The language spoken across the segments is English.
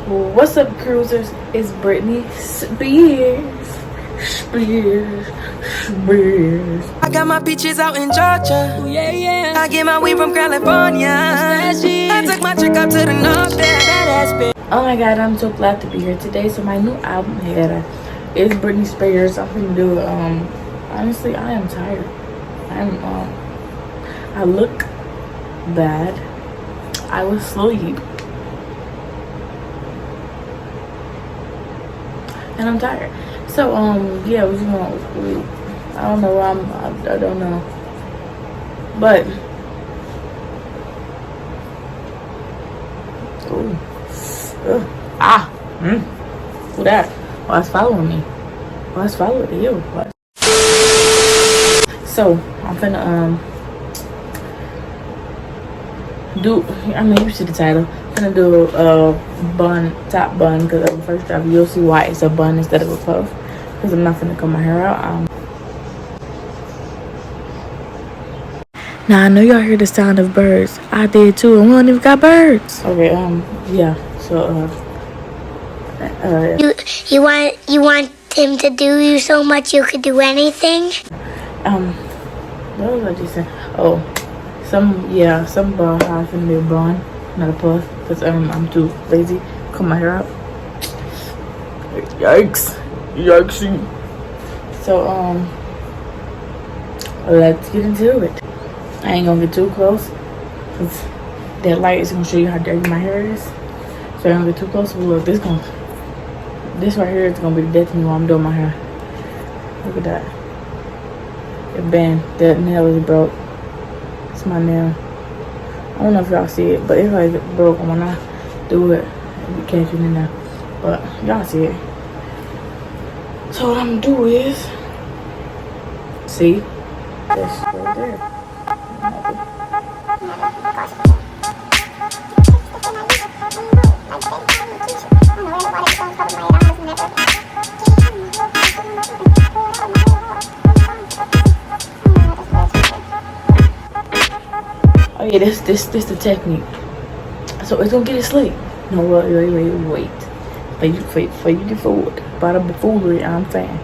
What's up, cruisers? It's Britney Spears. I got my peaches out in Georgia. Ooh, yeah, yeah. I get my weed from California. I took my chick up to the north. Oh my god, I'm so glad to be here today. So my new album header is Britney Spears. I'm gonna do honestly, I am tired. I look bad. I was asleep. And I'm tired. So yeah, what you want? I don't know why I don't know. But who that? What's following me? What's following you? What? So I'm finna do, I mean, you see the title. I'm gonna do a top bun, because of the first drop. You'll see why it's a bun instead of a puff, because I'm not gonna cut my hair out. Now I know y'all hear the sound of birds. I did too, and we don't even got birds. Okay, yeah. So you want him to do you so much you could do anything? What was I just saying? Oh, some bun. I'm finna be a bun, not a puff, because I'm too lazy to cut my hair out. Yikes. So let's get into it. I ain't gonna get too close, because that light is gonna show you how dirty my hair is. So I don't get too close. But look, this right here is gonna be the death of me while I'm doing my hair. Look at that. It bent. That nail is broke. It's my nail. I don't know if y'all see it, but it's like broke when I do it. You catch it in there, but y'all see it. So what I'm gonna do is, see, that's right there. Oh yeah, this the technique. So it's gonna get it slick. No, wait. For you get fooled by the buffoonery I'm saying.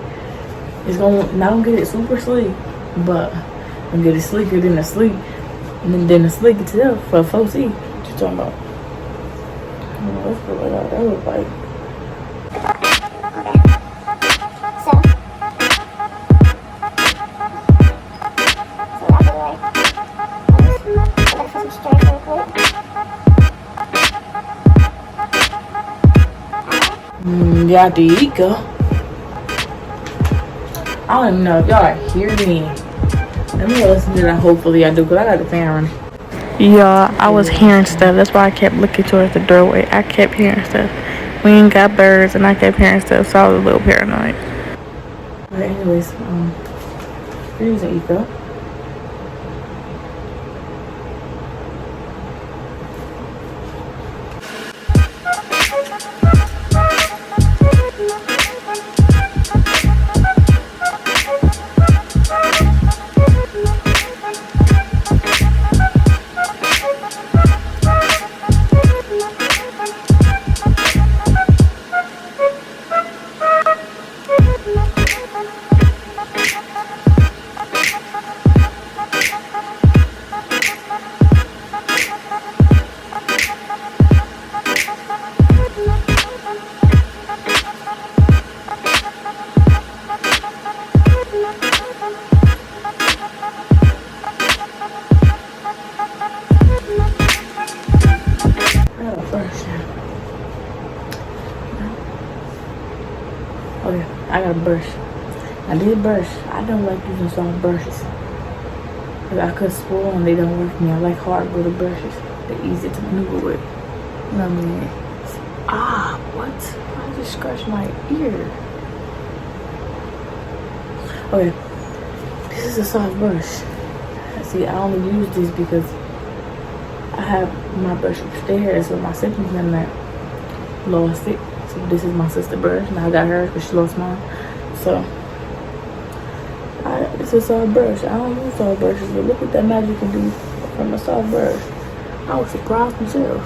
It's gonna not gonna get it super slick, but gonna get it slicker than the sleek, and then the sleek itself for 4C. What you talking about? Let's put it out. That look like. Yeah, there you go. I don't even know if y'all hear me. Let me listen to that. Hopefully I do, because I got the fan running. Y'all, I was hearing stuff. That's why I kept looking towards the doorway. I kept hearing stuff. We ain't got birds, and I kept hearing stuff, so I was a little paranoid. But anyways, here's an eco. Okay, I got a brush. I did brush. I don't like using soft brushes, because I could spoil and they don't work for me. I like hard little brushes. They're easy to maneuver with. You know what I mean? What? I just scratched my ear. Okay, this is a soft brush. See, I only use this because I have my brush upstairs with my siblings and that lost it. So this is my sister brush. Now I got hers because she lost mine. So it's a soft brush. I don't use soft brushes, but look what that magic you can do from a soft brush. I was surprised myself.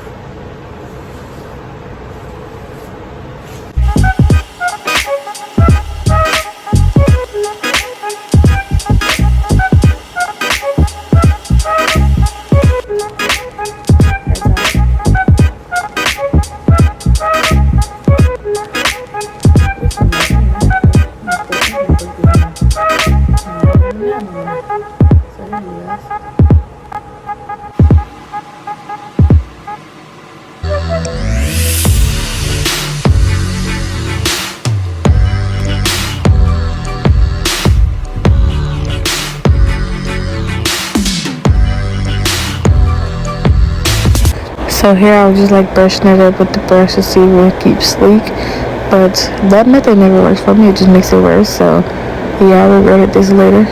So here I was just like brushing it up with the brush to see where it keeps sleek. But that method never works for me. It just makes it worse. So yeah, I regretted this later.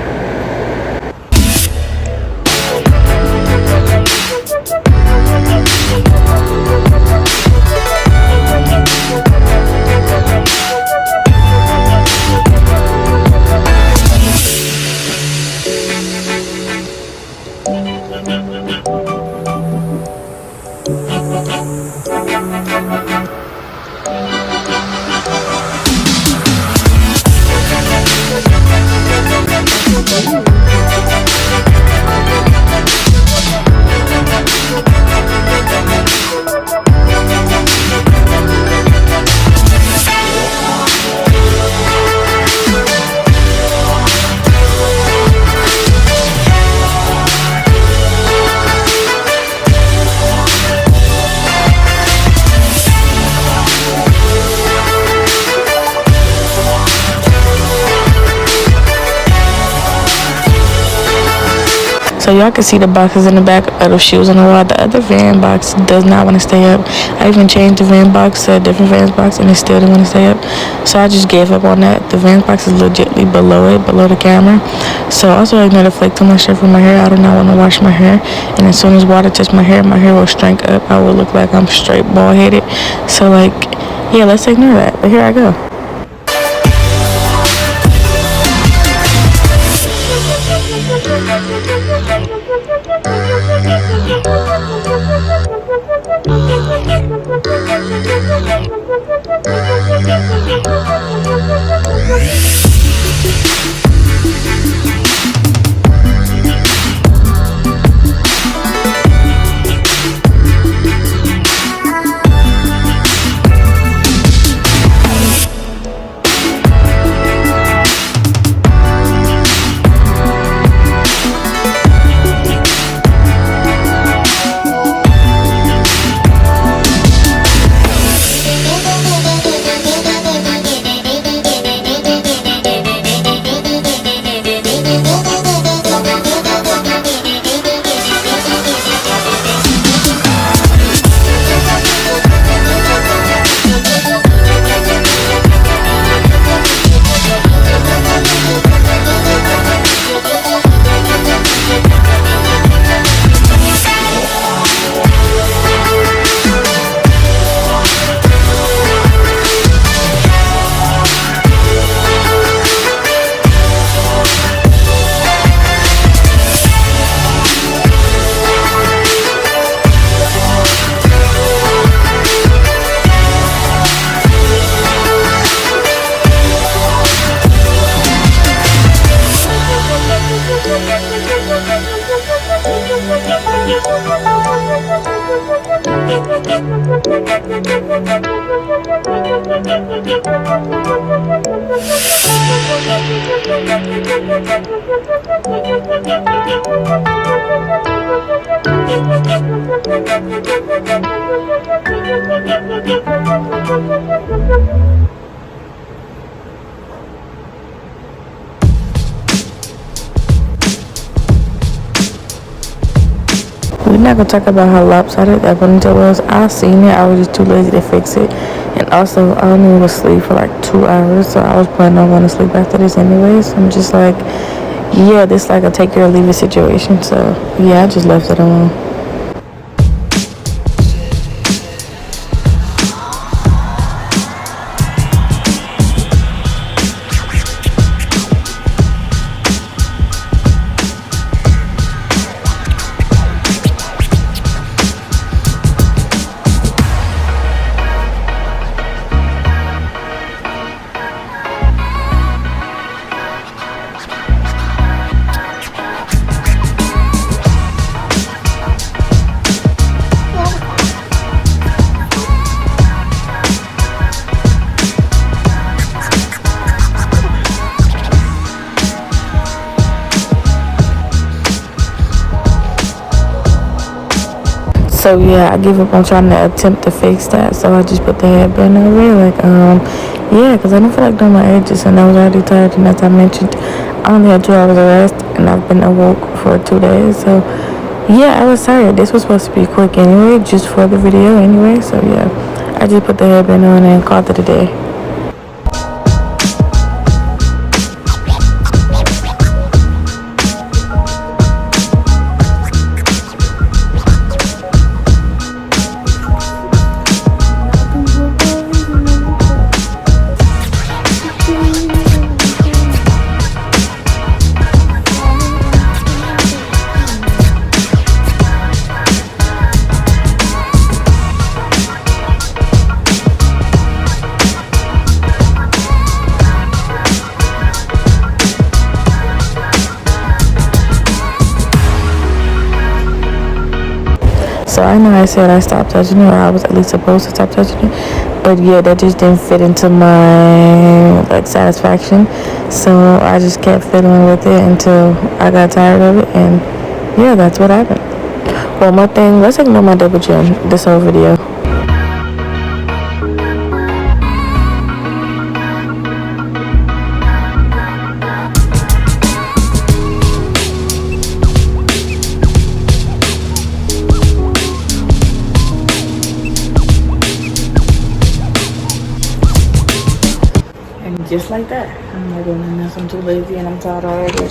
So y'all can see the boxes in the back of the shoes on the wall. The other van box does not want to stay up. I even changed the van box to a different van box and it still didn't want to stay up. So I just gave up on that. The van box is legitly below it, below the camera. So also I ignore the flake on my shirt from my hair. I do not want to wash my hair. And as soon as water touches my hair will shrink up. I will look like I'm straight bald headed. So like, yeah, let's ignore that. But here I go. We're not gonna talk about how lopsided that ponytail was. I seen it. I was just too lazy to fix it. And also, I only was asleep for like 2 hours, so I was planning on going to sleep after this anyways. I'm just like, yeah, this like a take it or leave it situation. So yeah, I just left it alone. So yeah, I gave up on trying to attempt to fix that. So I just put the headband over it, like yeah, because I don't feel like doing my edges, and I was already tired. And as I mentioned, I only had 2 hours of rest, and I've been awoke for 2 days. So yeah, I was tired. This was supposed to be quick anyway, just for the video anyway. So yeah, I just put the headband on and called it a day. So I know I said I stopped touching it, or I was at least supposed to stop touching it, but yeah, that just didn't fit into my like satisfaction. So I just kept fiddling with it until I got tired of it, and yeah, that's what happened. One more thing, let's ignore my double chin this whole video. Just like that. I'm not doing nothing else. I'm too lazy and I'm tired already.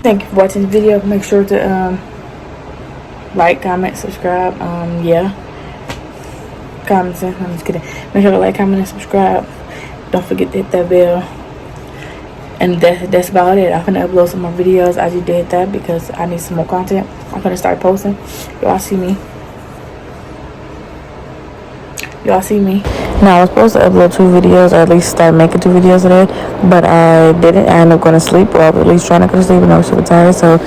Thank you for watching this video. Make sure to like, comment, subscribe. Yeah. Commenting. I'm just kidding. Make sure to like, comment, and subscribe. Don't forget to hit that bell. And that's about it. I'm gonna upload some more videos. I just did that because I need some more content. I'm gonna start posting. Y'all see me. Y'all see me. Now I was supposed to upload 2 videos, or at least start making 2 videos today, but I didn't. I ended up going to sleep, or at least trying to go to sleep, and I was super tired. So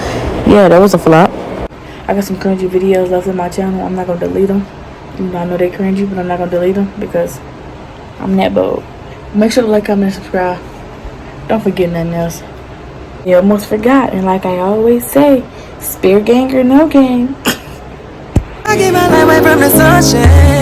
yeah, that was a flop. I got some cringy videos left in my channel. I'm not gonna delete them. You know, I know they're cringy, but I'm not gonna delete them because I'm that bold. Make sure to like, comment, and subscribe. Don't forget nothing else. You almost forgot, and like I always say, spear gang or no gang. I get my light away from the sunshine.